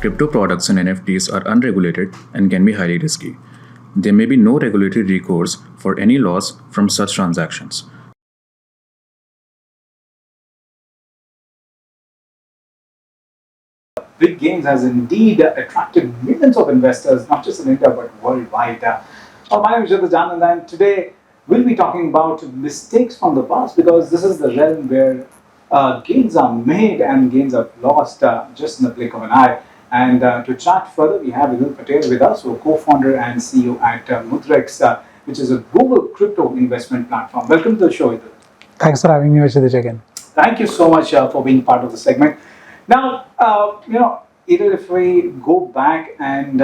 Crypto products and NFTs are unregulated and can be highly risky. There may be no regulatory recourse for any loss from such transactions. Big gains has indeed attracted millions of investors, not just in India but worldwide. My name is Kshitij Anand, and today we'll be talking about mistakes from the past, because this is the realm where gains are made and gains are lost just in the blink of an eye. And to chat further, we have Edul Patel with us, who is co-founder and CEO at Mudrex, which is a global crypto investment platform. Welcome to the show, Edul. Thanks for having me, Kshitij, again. Thank you so much for being part of the segment. Now, either if we go back and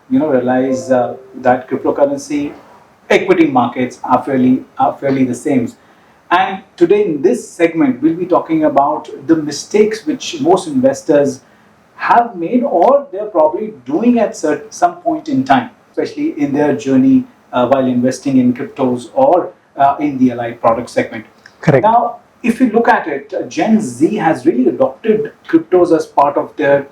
realize that cryptocurrency, equity markets are fairly the same. And today in this segment, we'll be talking about the mistakes which most investors have made, or they're probably doing at some point in time, especially in their journey while investing in cryptos or in the allied product segment. Correct. Now, if you look at it, Gen Z has really adopted cryptos as part of their,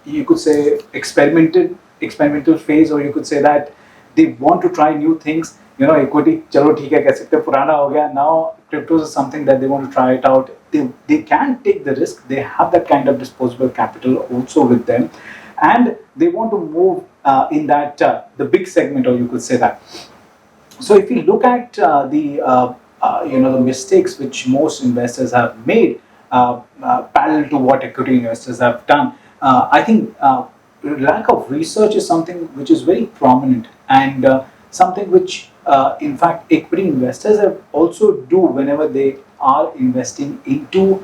you could say experimental phase, or you could say that they want to try new things. Equity, chalo theek hai, keh sakte purana ho gaya. Now, cryptos is something that they want to try it out. They can take the risk. They have that kind of disposable capital also with them, and they want to move in that the big segment, or you could say that. So, if you look at the mistakes which most investors have made, parallel to what equity investors have done, I think lack of research is something which is very prominent, and something which, in fact, equity investors have also do whenever they are investing into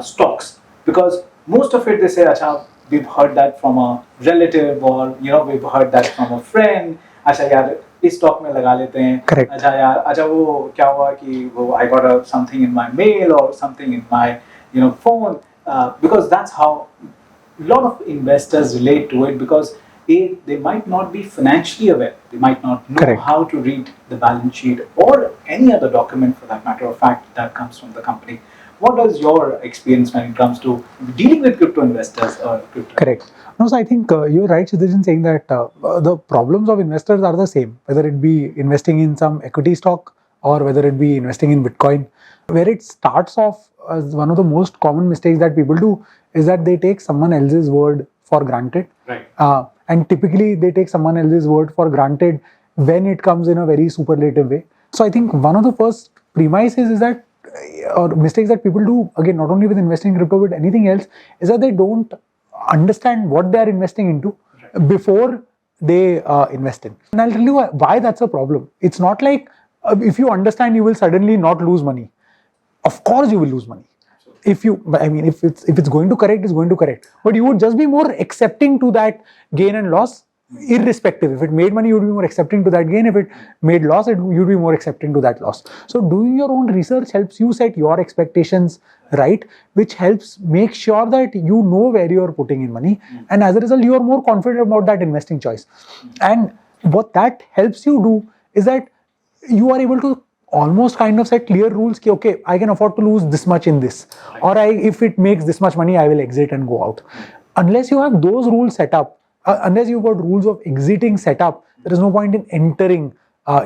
stocks, because most of it they say, "Acha, we've heard that from a relative," or we've heard that from a friend. "Acha, yaar, इस stock में लगा लेते हैं." Correct. अच्छा यार, अच्छा वो क्या हुआ कि वो I got something in my mail or something in my phone, because that's how a lot of investors relate to it, because they might not be financially aware, they might not know Correct. how to read the balance sheet or any other document for that matter of fact that comes from the company. What is your experience when it comes to dealing with crypto investors or crypto? Correct. No, so I think you're right, Kshitij, in saying that the problems of investors are the same, whether it be investing in some equity stock or whether it be investing in Bitcoin. Where it starts off as one of the most common mistakes that people do is that they take someone else's word for granted. Right. And typically they take someone else's word for granted when it comes in a very superlative way. So I think one of the first premises is that, or mistakes that people do, again, not only with investing in crypto but anything else, is that they don't understand what they are investing into before they invest in. And I'll tell you why that's a problem. It's not like if you understand, you will suddenly not lose money. Of course you will lose money. If it's going to correct, it's going to correct. But you would just be more accepting to that gain and loss, irrespective. If it made money, you would be more accepting to that gain. If it made loss, you'd be more accepting to that loss. So doing your own research helps you set your expectations right, which helps make sure that you know where you're putting in money. And as a result, you are more confident about that investing choice. And what that helps you do is that you are able to almost kind of set clear rules. Ki, okay, I can afford to lose this much in this, or if it makes this much money, I will exit and go out. Unless you have those rules set up, unless you've got rules of exiting set up, there is no point in entering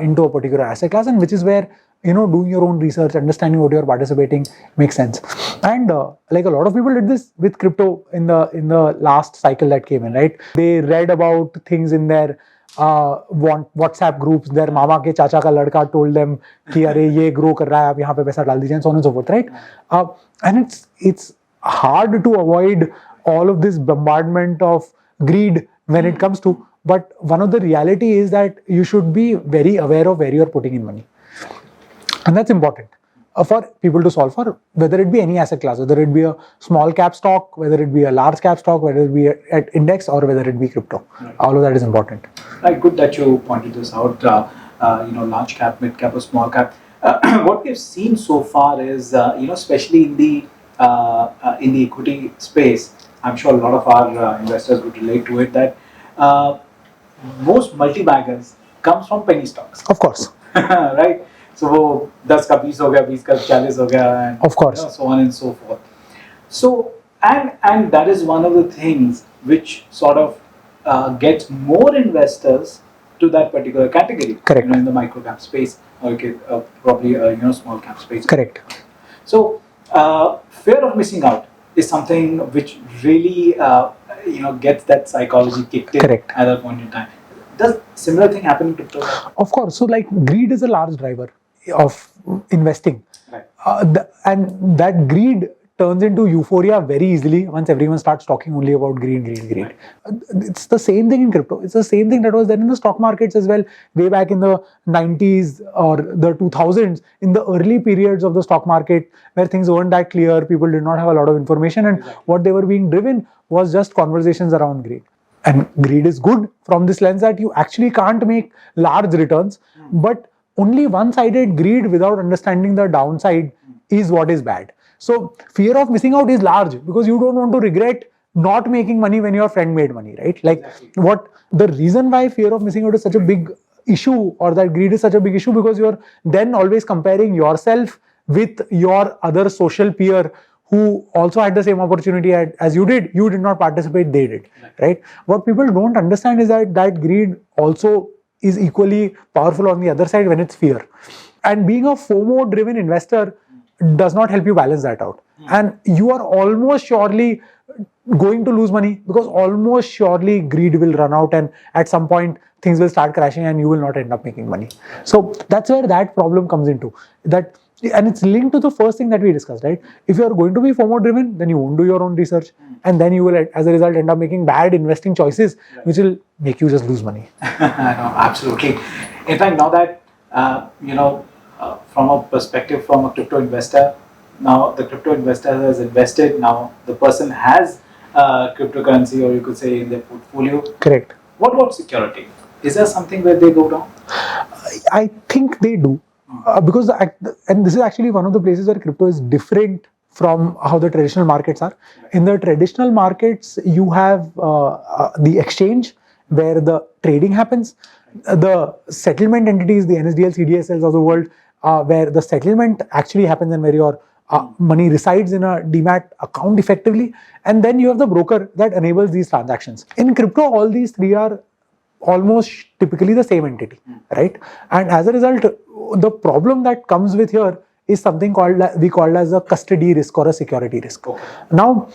into a particular asset class, and which is where doing your own research, understanding what you're participating makes sense. And like a lot of people did this with crypto in the last cycle that came in, right? They read about things in their WhatsApp groups, their mama ke chacha ka ladka told them कि अरे ये grow कर रहा है, आप यहाँ पे पैसा डाल दीजिए, and so on and so forth, right? And it's hard to avoid all of this bombardment of greed when it comes to, but one of the reality is that you should be very aware of where you're putting in money, and that's important for people to solve for, whether it be any asset class, whether it be a small cap stock, whether it be a large cap stock, whether it be at index, or whether it be crypto. Right. All of that is important. Right, good that you pointed this out. Large cap, mid cap, or small cap. What we've seen so far is, especially in the equity space, I'm sure a lot of our investors would relate to it, that most multi-baggers comes from penny stocks. Of course. Right? So वो 10 का 20 हो गया, 20 का 40 हो गया, and of course, so on and so forth. So And that is one of the things which sort of gets more investors to that particular category. Correct. In the micro cap space, or probably small cap space. Correct. So fear of missing out is something which really gets that psychology kicked in. Correct. At that point in time. Does similar thing happen in crypto? Of course. So like greed is a large driver of investing. Right. And that greed turns into euphoria very easily once everyone starts talking only about greed. Right. It's the same thing in crypto. It's the same thing that was there in the stock markets as well, way back in the 90s or the 2000s, in the early periods of the stock market where things weren't that clear, people did not have a lot of information, and what they were being driven was just conversations around greed. And greed is good from this lens that you actually can't make large returns, but only one-sided greed without understanding the downside is what is bad. So fear of missing out is large because you don't want to regret not making money when your friend made money, right? Like what the reason why fear of missing out is such a big issue, or that greed is such a big issue, because you're then always comparing yourself with your other social peer who also had the same opportunity as you did. You did not participate, they did, right? What people don't understand is that greed also is equally powerful on the other side when it's fear. And being a FOMO driven investor does not help you balance that out. And you are almost surely going to lose money because almost surely greed will run out, and at some point things will start crashing and you will not end up making money. So that's where that problem comes into that. And it's linked to the first thing that we discussed, right? If you are going to be FOMO driven, then you won't do your own research, and then you will, as a result, end up making bad investing choices, which will make you just lose money. No, absolutely. In fact, now that from a perspective from a crypto investor, now the crypto investor has invested. Now the person has cryptocurrency, or you could say, in their portfolio. Correct. What about security? Is there something where they go down? I think they do. Because and this is actually one of the places where crypto is different from how the traditional markets are. In the traditional markets, you have the exchange where the trading happens, the settlement entities, the NSDL, CDSLs of the world, where the settlement actually happens and where your money resides in a demat account effectively, and then you have the broker that enables these transactions. In crypto, all these three are almost typically the same entity, right? And as a result, the problem that comes with here is something we call as a custody risk or a security risk. Okay. Now,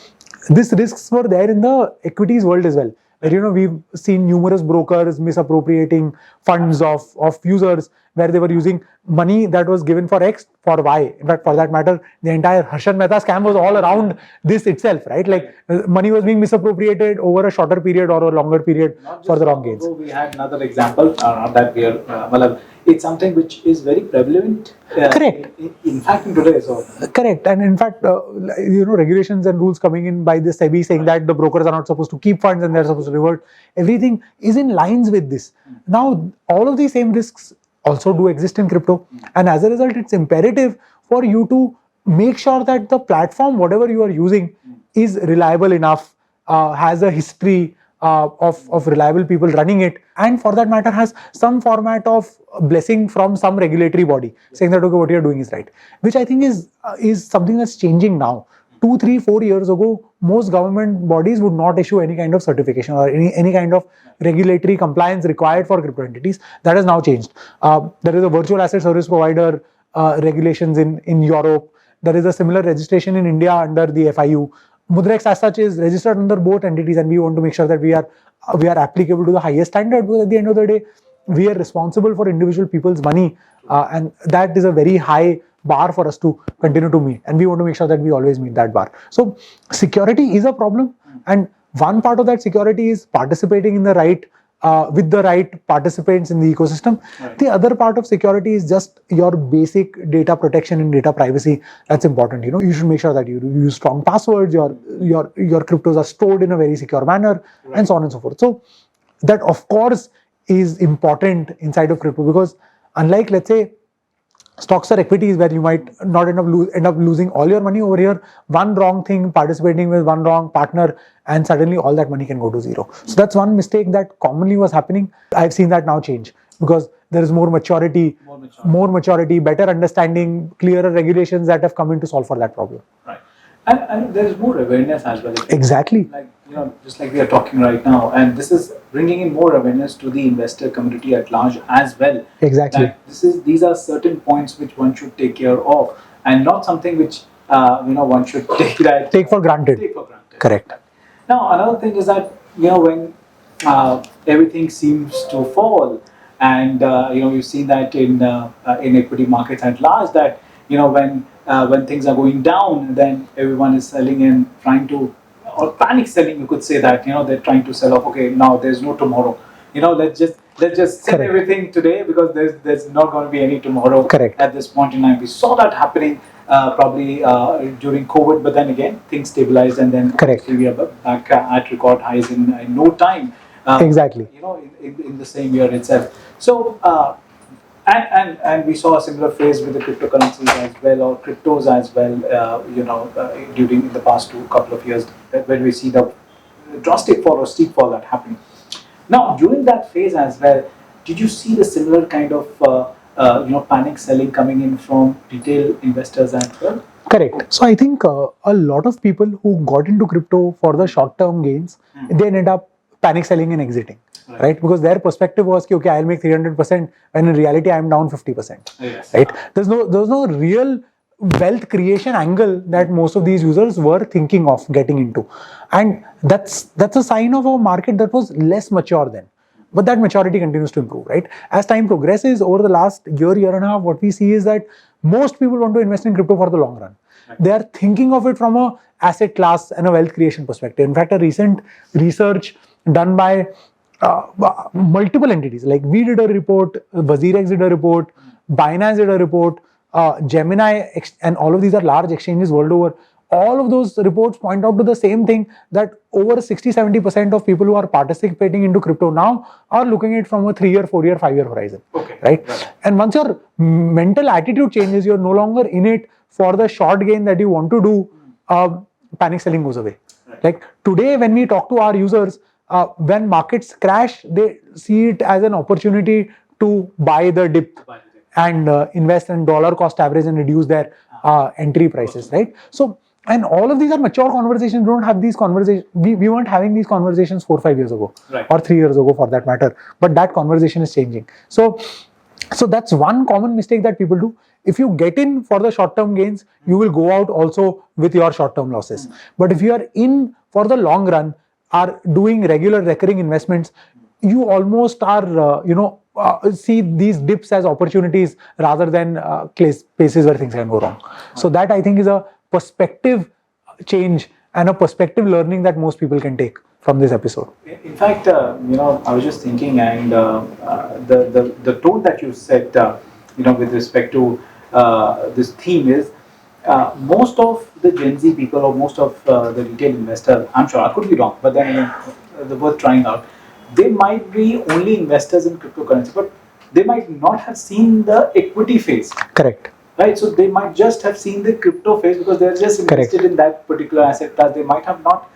these risks were there in the equities world as well, where we've seen numerous brokers misappropriating funds of users, where they were using money that was given for X for Y. In fact, for that matter, the entire Harshan Mehta scam was all around this itself, right? Like money was being misappropriated over a shorter period or a longer period for the wrong gains. We had another example, not that we are, it's something which is very prevalent. Correct. In fact, in today. So. Correct. And in fact, regulations and rules coming in by the SEBI saying that the brokers are not supposed to keep funds and they're supposed to revert. Everything is in lines with this. Now, all of these same risks also do exist in crypto, and as a result, it's imperative for you to make sure that the platform, whatever you are using, is reliable enough, has a history of reliable people running it, and for that matter has some format of blessing from some regulatory body saying that okay, what you're doing is right, which I think is something that's changing now. 2, 3, 4 years ago, most government bodies would not issue any kind of certification or any kind of regulatory compliance required for crypto entities. That has now changed. There is a virtual asset service provider regulations in Europe. There is a similar registration in India under the FIU. Mudrex as such is registered under both entities, and we want to make sure that we are applicable to the highest standard, because at the end of the day, we are responsible for individual people's money, and that is a very high bar for us to continue to meet, and we want to make sure that we always meet that bar. So security is a problem, and one part of that security is participating in the right with the right participants in the ecosystem. Right. The other part of security is just your basic data protection and data privacy. That's important. You should make sure that you use strong passwords, your cryptos are stored in a very secure manner, right, and so on and so forth. So that of course is important inside of crypto, because unlike, let's say, stocks or equities where you might not end up losing all your money, over here, one wrong thing, participating with one wrong partner, and suddenly all that money can go to zero. So that's one mistake that commonly was happening. I've seen that now change because there is more maturity, better understanding, clearer regulations that have come in to solve for that problem. Right. And there's more awareness as well. Exactly. Like, just like we are talking right now, and this is bringing in more awareness to the investor community at large as well. Exactly. That these are certain points which one should take care of, and not something which one should Take for granted. Take for granted. Correct. Now, another thing is that when everything seems to fall, and you see that in equity markets at large, that when things are going down, then everyone is selling and trying to, or panic selling, you could say that they're trying to sell off. Okay, now there's no tomorrow. Let's just sell everything today because there's not going to be any tomorrow. Correct. At this point in time, we saw that happening probably during COVID, but then again things stabilized, and then we are back at record highs in no time. Exactly. In the same year itself. So and we saw a similar phase with the cryptocurrencies as well, or cryptos as well. During the past couple of years, when we see the drastic fall or steep fall that happened. Now, during that phase as well, did you see the similar kind of panic selling coming in from retail investors as well? Correct. So I think a lot of people who got into crypto for the short-term gains, they ended up panic selling and exiting, right? Because their perspective was, okay, I'll make 300%, when in reality I'm down 50%, yes. Right? There's no real wealth creation angle that most of these users were thinking of getting into, and that's a sign of a market that was less mature then. But that maturity continues to improve, right? As time progresses, over the last year and a half, what we see is that most people want to invest in crypto for the long run. Right. They are thinking of it from a asset class and a wealth creation perspective. In fact, a recent research done by multiple entities, like we did a report, Wazirex did a report, Binance did a report, Gemini, and all of these are large exchanges world over. All of those reports point out to the same thing, that over 60-70% of people who are participating into crypto now are looking at it from a 3-year, 4-year, 5-year horizon. Okay. Right? And once your mental attitude changes, you're no longer in it for the short gain that you want to do, panic selling goes away. Right. Like today, when we talk to our users, when markets crash, they see it as an opportunity to buy the dip and invest in dollar cost average and reduce their entry prices, right? So, and all of these are mature conversations. We don't have these conversations. We weren't having these conversations 4-5 years ago, right, or 3 years ago for that matter. But that conversation is changing. So that's one common mistake that people do. If you get in for the short-term gains, you will go out also with your short-term losses. But if you are in for the long run, are doing regular recurring investments, you almost are, see these dips as opportunities rather than places where things can go wrong. So that I think is a perspective change and a perspective learning that most people can take from this episode. In fact, I was just thinking, and the tone that you set, with respect to this theme is, most of the Gen Z people or most of the retail investors, I'm sure I could be wrong, but then the worth trying out, they might be only investors in cryptocurrency, but they might not have seen the equity phase. Correct. Right, so they might just have seen the crypto phase because they're just invested in that particular asset class. They might have not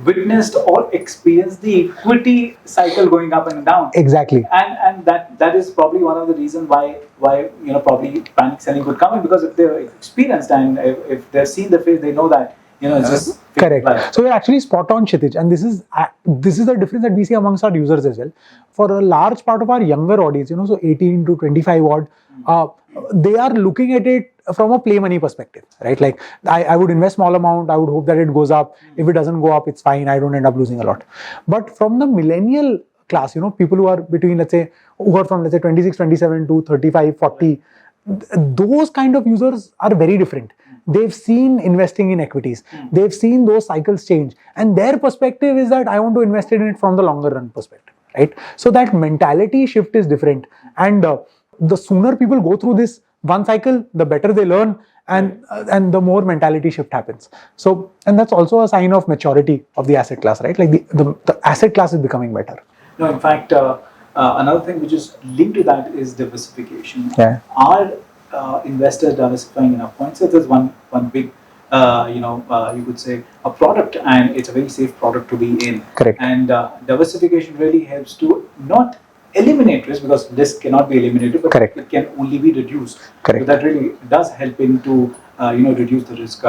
witnessed or experienced the equity cycle going up and down. Exactly. And that is probably one of the reasons why probably panic selling could come in, because if they're experienced and if they've seen the phase, they know that it's just correct. So you're actually spot on, Kshitij, and this is the difference that we see amongst our users as well. For a large part of our younger audience, so 18 to 25 odd, they are looking at it from a play money perspective, right? Like I would invest small amount, I would hope that it goes up. If it doesn't go up, it's fine. I don't end up losing a lot. But from the millennial class, people who are between, who are from 26, 27 to 35, 40, those kind of users are very different. They've seen investing in equities. They've seen those cycles change. And their perspective is that I want to invest in it from the longer run perspective, right? So that mentality shift is different. And the sooner people go through this one cycle, the better they learn, and the more mentality shift happens. So, and that's also a sign of maturity of the asset class, right? Like the asset class is becoming better. No, in fact, another thing which is linked to that is diversification. Yeah. Are investors diversifying enough points? So there's one big, you could say a product, and it's a very safe product to be in. Correct. And diversification really helps to not eliminate risk, because risk cannot be eliminated, but it can only be reduced. Correct. So that really does help into reduce the risk.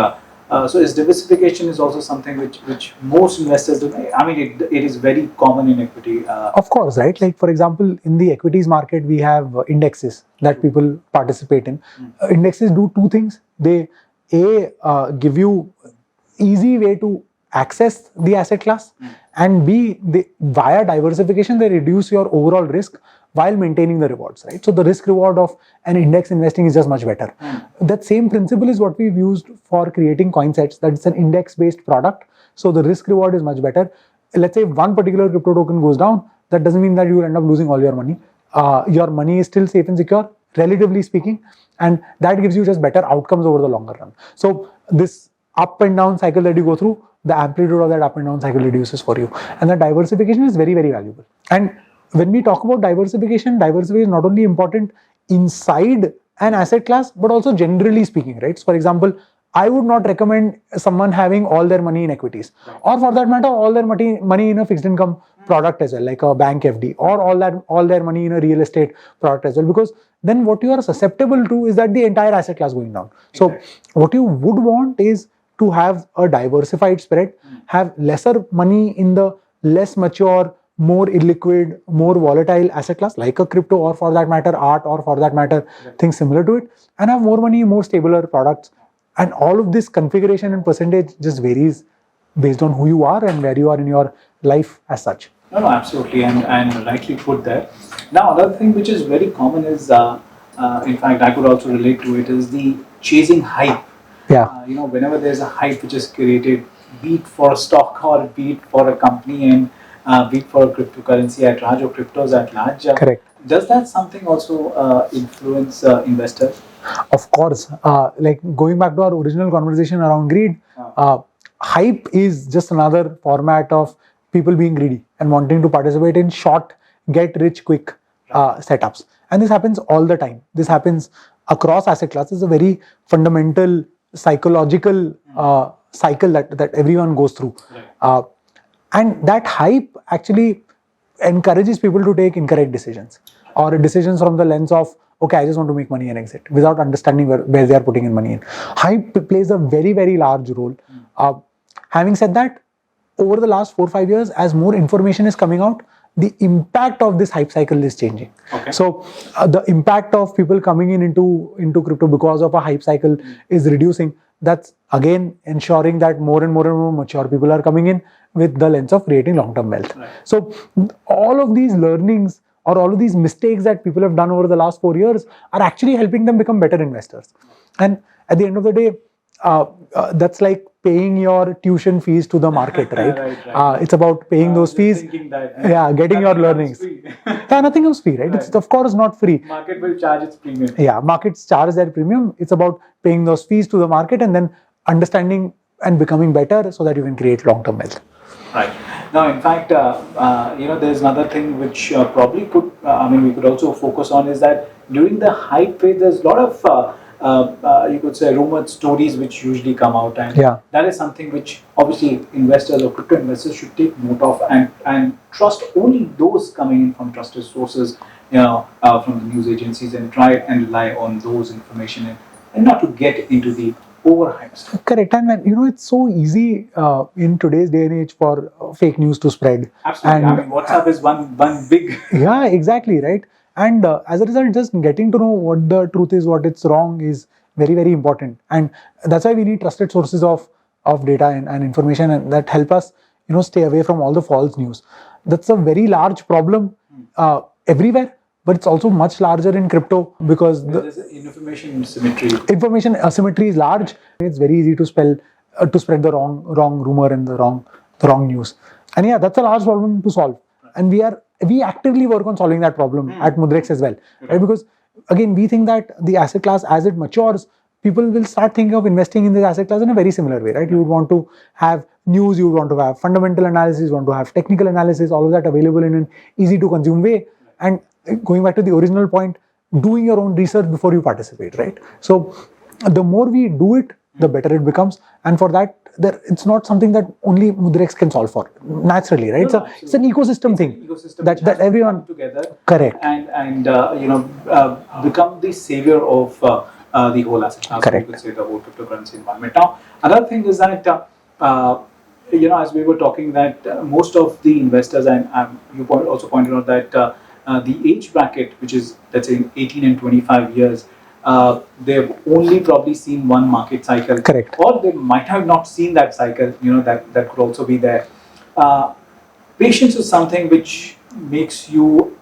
So is diversification is also something which most investors do. I mean, it is very common in equity. Of course, right? Like for example, in the equities market, we have indexes that people participate in. Indexes do two things. They give you easy way to access the asset class, and B, via diversification, they reduce your overall risk while maintaining the rewards, right? So the risk reward of an index investing is just much better. That same principle is what we've used for creating coin sets. That it's an index based product, so the risk reward is much better. Let's say one particular crypto token goes down, that doesn't mean that you will end up losing all your money. Your money is still safe and secure, relatively speaking, and that gives you just better outcomes over the longer run. So this up and down cycle that you go through, the amplitude of that up and down cycle reduces for you, and the diversification is very, very valuable. And when we talk about diversification is not only important inside an asset class, but also generally speaking, right? So for example, I would not recommend someone having all their money in equities, or for that matter, all their money in a fixed income product as well, like a bank FD, or all their money in a real estate product as well, because then what you are susceptible to is that the entire asset class going down. So what you would want is to have a diversified spread, have lesser money in the less mature, more illiquid, more volatile asset class like a crypto, or for that matter art, or for that matter things similar to it, and have more money in more stabler products. And all of this configuration and percentage just varies based on who you are and where you are in your life as such. No, absolutely, and rightly put there. Now, another thing which is very common is, in fact, I could also relate to it, is the chasing hype. Yeah. Whenever there's a hype which is created, be it for a stock or be it for a company, and be it for a cryptocurrency at large or cryptos at large. Correct. Does that something also influence investors? Of course. Like going back to our original conversation around greed, hype is just another format of people being greedy and wanting to participate in short, get rich quick setups. And this happens all the time. This happens across asset classes. It's a very fundamental psychological cycle that everyone goes through. And that hype actually encourages people to take incorrect decisions, or decisions from the lens of, okay, I just want to make money and exit, without understanding where they are putting in money in. Hype plays a very, very large role. Having said that, over the last 4 or 5 years, as more information is coming out, the impact of this hype cycle is changing. So the impact of people coming into crypto because of a hype cycle is reducing. That's again ensuring that more and more mature people are coming in with the lens of creating long-term wealth. So all of these learnings, or all of these mistakes that people have done over the last 4 years, are actually helping them become better investors. And at the end of the day, that's like paying your tuition fees to the market, right? It's about paying those fees, getting your learnings. Nothing comes free, right? It's of course not free. Market will charge its premium. Markets charge their premium. It's about paying those fees to the market and then understanding and becoming better so that you can create long-term wealth. Right. Now, in fact, there's another thing which probably we could also focus on, is that during the hype phase, there's a lot of, you could say, rumored stories which usually come out, and that is something which obviously investors or crypto investors should take note of, and trust only those coming in from trusted sources, from the news agencies, and try and rely on those information and not to get into the overhyped. Correct. And it's so easy in today's day and age for fake news to spread. Absolutely. And WhatsApp is one big. Yeah, exactly, right. And as a result, just getting to know what the truth is, what it's wrong, is very, very important. And that's why we need trusted sources of data and information, and that help us, stay away from all the false news. That's a very large problem everywhere. But it's also much larger in crypto because there's information asymmetry. Information asymmetry is large. It's very easy to spread the wrong rumor and the wrong news. And that's a large problem to solve. And we actively work on solving that problem at Mudrex as well, right? Because again, we think that the asset class, as it matures, people will start thinking of investing in this asset class in a very similar way, right? You would want to have news, you would want to have fundamental analysis, you want to have technical analysis, all of that available in an easy to consume way. And going back to the original point, doing your own research before you participate, right? So the more we do it, the better it becomes. And for that, it's not something that only Mudrex can solve for naturally, right? It's an ecosystem thing that everyone together, correct, and become the savior of the whole asset class. Correct. You could say the whole cryptocurrency environment. Now, another thing is that as we were talking, that most of the investors, and you also pointed out that the age bracket, which is let's say 18 and 25 years, they've only probably seen one market cycle. Correct. Or they might have not seen that cycle. That could also be there. Patience is something which makes you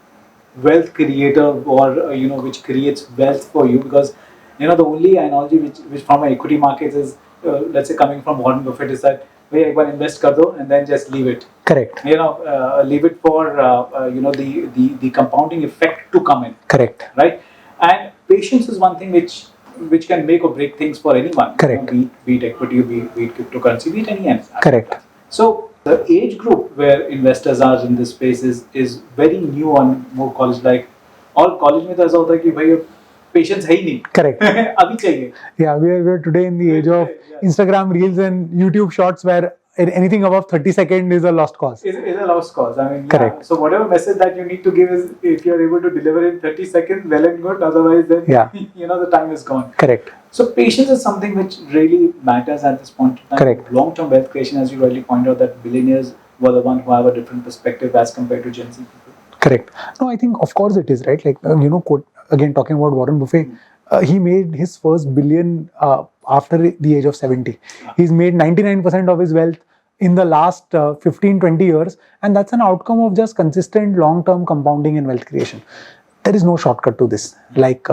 wealth creator, or which creates wealth for you, because the only analogy which from equity markets is let's say coming from Warren Buffett is that एक बार invest कर दो and then just leave it. Correct. Leave it for the compounding effect to come in. Correct. Right. And patience is one thing which can make or break things for anyone. Correct. Be it equity, be it cryptocurrency, be it any asset. Correct. So the age group where investors are in this space is very new and more college like. और college में तो ऐसा होता है कि भाई patience है ही नहीं. Correct. अभी चाहिए. Yeah, we are today in the age of Instagram Reels and YouTube Shorts, where anything above 30 seconds is a lost cause. Is a lost cause. I mean, correct. So whatever message that you need to give is, if you are able to deliver in 30 seconds, well and good. Otherwise, then the time is gone. Correct. So patience is something which really matters at this point in time. Correct. Long-term wealth creation, as you rightly pointed out, that billionaires were the ones who have a different perspective as compared to Gen Z people. Correct. No, I think of course it is, right. Like again talking about Warren Buffett, he made his first billion after the age of 70. He's made 99% of his wealth in the last 15-20 years, and that's an outcome of just consistent long-term compounding and wealth creation. There is no shortcut to this. This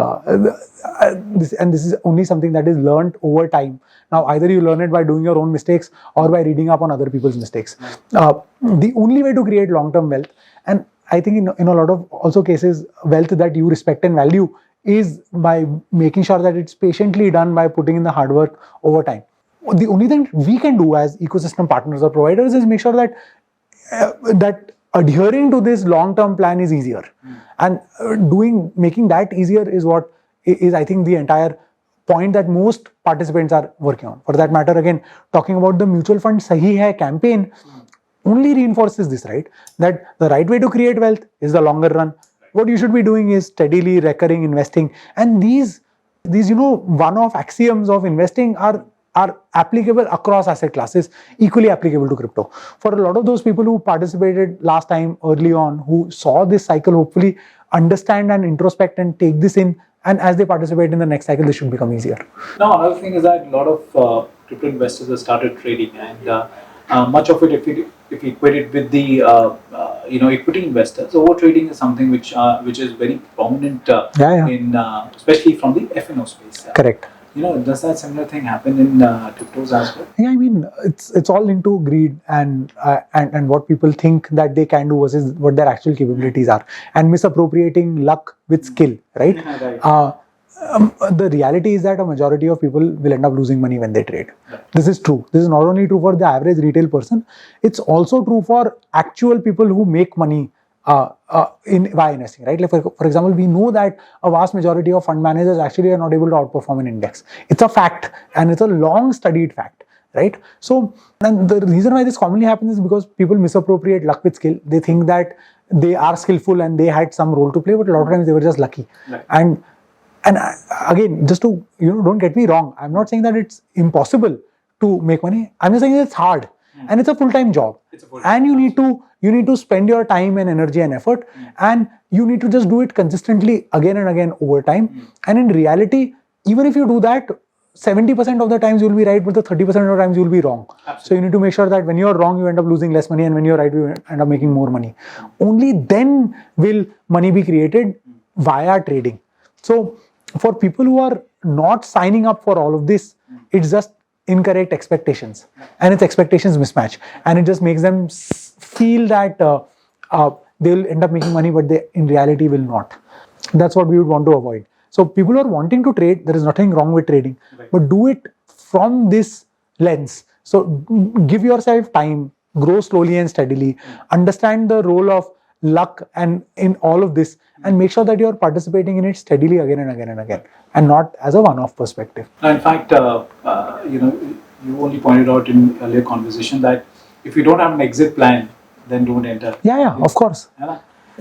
is only something that is learned over time. Now, either you learn it by doing your own mistakes or by reading up on other people's mistakes. The only way to create long-term wealth, and I think in a lot of also cases, wealth that you respect and value, is by making sure that it's patiently done by putting in the hard work over time. The only thing we can do as ecosystem partners or providers is make sure that that adhering to this long-term plan is easier, and making that easier is what is, I think, the entire point that most participants are working on. For that matter, again, talking about the mutual fund Sahi Hai campaign only reinforces this, right? That the right way to create wealth is the longer run. What you should be doing is steadily recurring investing, and these one-off axioms of investing are applicable across asset classes, equally applicable to crypto. For a lot of those people who participated last time early on, who saw this cycle, hopefully understand and introspect and take this in, and as they participate in the next cycle, this should become easier. Now, another thing is that a lot of crypto investors have started trading, and much of it, if you equate it with the equity investors, over trading is something which is very prominent in especially from the F&O space. Correct. Does that similar thing happen in cryptos as well? Yeah, I mean, it's all into greed and what people think that they can do versus what their actual capabilities are, and misappropriating luck with skill, right? Right. The reality is that a majority of people will end up losing money when they trade. Right. This is true. This is not only true for the average retail person, it's also true for actual people who make money by investing, right? Like for example, we know that a vast majority of fund managers actually are not able to outperform an index. It's a fact, and it's a long studied fact, right? So, and the reason why this commonly happens is because people misappropriate luck with skill. They think that they are skillful and they had some role to play, but a lot of times they were just lucky. Right. And again, just to, don't get me wrong, I'm not saying that it's impossible to make money. I'm just saying it's hard, and it's a full-time job. And you need to spend your time and energy and effort, and you need to just do it consistently again and again over time. And in reality, even if you do that, 70% of the times you'll be right, but the 30% of the times you'll be wrong. Absolutely. So you need to make sure that when you're wrong, you end up losing less money, and when you're right, you end up making more money. Only then will money be created via trading. So for people who are not signing up for all of this, it's just incorrect expectations, and it's expectations mismatch, and it just makes them feel that they'll end up making money, but they in reality will not. That's what we would want to avoid. So people who are wanting to trade, there is nothing wrong with trading, but do it from this lens. So give yourself time, grow slowly and steadily, understand the role of luck and in all of this, and make sure that you're participating in it steadily again and again and again, and not as a one-off perspective. Now, in fact, you only pointed out in earlier conversation that if you don't have an exit plan, then don't enter. Yeah, of course.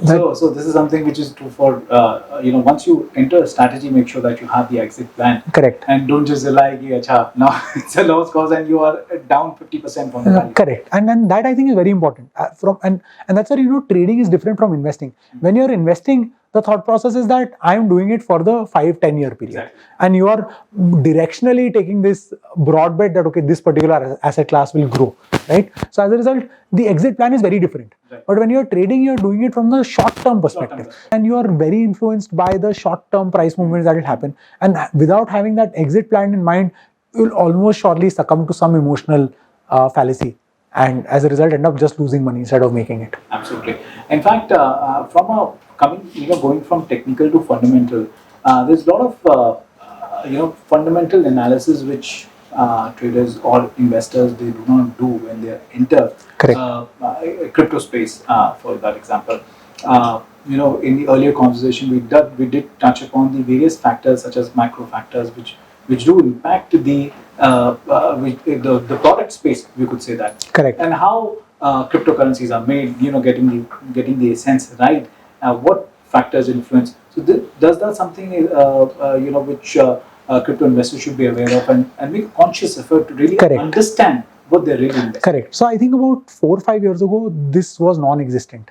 So this is something which is true for once you enter a strategy, make sure that you have the exit plan. Correct. And don't just rely, acha, now it's a loss cause and you are down 50% from the value. Correct. And then that I think is very important. And that's where trading is different from investing. When you're investing, the thought process is that I'm doing it for the 5-10 year period. Exactly. And you are directionally taking this broad bet that, okay, this particular asset class will grow, right? So as a result, the exit plan is very different. Right. But when you're trading, you're doing it from the short-term perspective. And you are very influenced by the short-term price movements that will happen. And without having that exit plan in mind, you'll almost surely succumb to some emotional fallacy. And as a result, end up just losing money instead of making it. Absolutely. In fact, going from technical to fundamental, there's a lot of fundamental analysis which traders or investors they do not do when they enter crypto space. For that example, in the earlier conversation we did touch upon the various factors such as macro factors which do impact the product space, we could say that. Correct. And how cryptocurrencies are made, getting the essence right, what factors influence. So does that something which crypto investors should be aware of and make a conscious effort to really understand what they're really investing. Correct. So I think about 4 or 5 years ago, this was non-existent.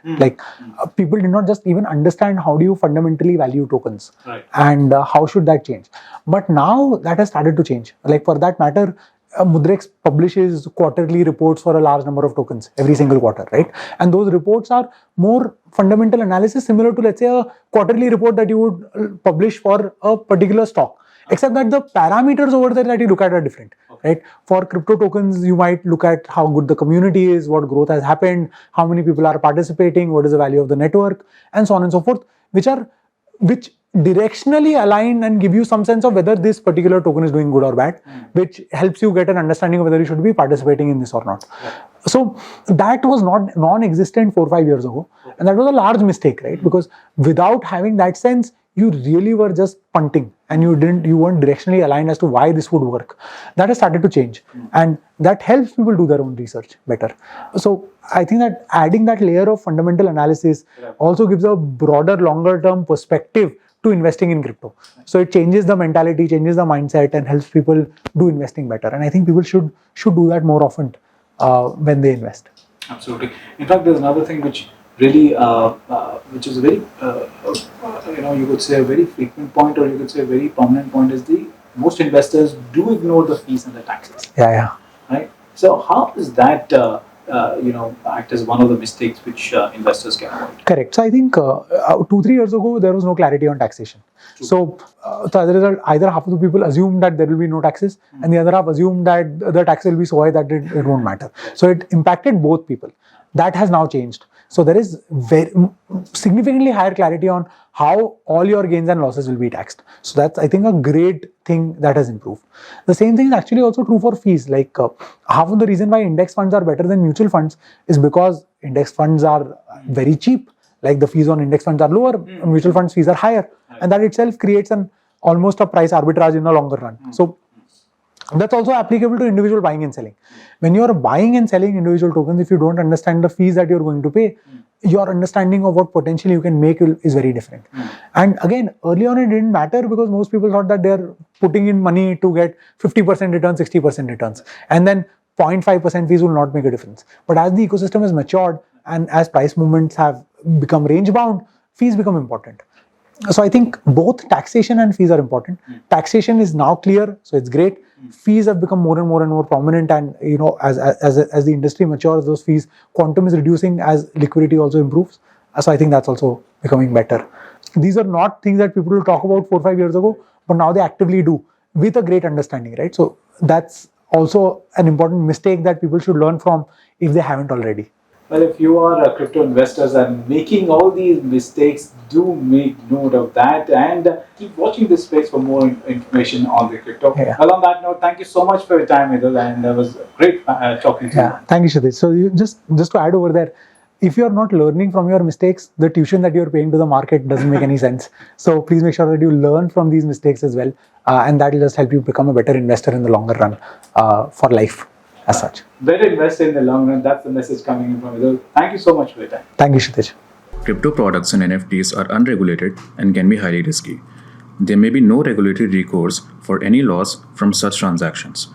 People did not just even understand how do you fundamentally value tokens, right, and how should that change. But now that has started to change. Like for that matter, Mudrex publishes quarterly reports for a large number of tokens every single quarter, right? And those reports are more fundamental analysis, similar to, let's say, a quarterly report that you would publish for a particular stock. Except that the parameters over there that you look at are different, right? For crypto tokens, you might look at how good the community is, what growth has happened, how many people are participating, what is the value of the network, and so on and so forth, which directionally align and give you some sense of whether this particular token is doing good or bad, which helps you get an understanding of whether you should be participating in this or not. So that was not non-existent 4 or 5 years ago, and that was a large mistake, right? Because without having that sense, you really were just punting and you weren't directionally aligned as to why this would work. That has started to change, and that helps people do their own research better. So I think that adding that layer of fundamental analysis also gives a broader, longer term perspective to investing in crypto. So it changes the mentality, changes the mindset, and helps people do investing better. And I think people should do that more often when they invest. Absolutely. In fact, there's another thing which really, which is very, you could say a very frequent point, or you could say a very prominent point, is most investors do ignore the fees and the taxes. Yeah. Right. So how does that, act as one of the mistakes which investors can avoid? Correct. So I think 2-3 years ago there was no clarity on taxation. So as a result, either half of the people assume that there will be no taxes, and the other half assume that the tax will be so high that it won't matter. So it impacted both people. That has now changed. So there is very significantly higher clarity on how all your gains and losses will be taxed. So that's, I think, a great thing that has improved. The same thing is actually also true for fees. Like half of the reason why index funds are better than mutual funds is because index funds are very cheap. Like the fees on index funds are lower, mutual funds fees are higher, and that itself creates almost a price arbitrage in the longer run. So that's also applicable to individual buying and selling. When you are buying and selling individual tokens, if you don't understand the fees that you're going to pay, your understanding of what potentially you can make is very different. And again, early on it didn't matter because most people thought that they're putting in money to get 50% returns, 60% returns, and then 0.5% fees will not make a difference. But as the ecosystem has matured and as price movements have become range bound, fees become important. So I think both taxation and fees are important. Taxation is now clear, so it's great. Fees have become more and more prominent, and as the industry matures, those fees quantum is reducing as liquidity also improves. So I think that's also becoming better. These are not things that people will talk about 4 or 5 years ago, but now they actively do with a great understanding, right? So that's also an important mistake that people should learn from if they haven't already. Well, if you are crypto investors and making all these mistakes, do make note of that and keep watching this space for more information on the crypto. Yeah. Well, on that note, thank you so much for your time, Edul, and it was great talking to you. Thank you, Kshitij. So just to add over there, if you are not learning from your mistakes, the tuition that you are paying to the market doesn't make any sense. So please make sure that you learn from these mistakes as well, and that will just help you become a better investor in the longer run for life. As such. Better invest in the long run. That's the message coming in from Edul. Thank you so much for your time. Thank you, Kshitij. Crypto products and NFTs are unregulated and can be highly risky. There may be no regulatory recourse for any loss from such transactions.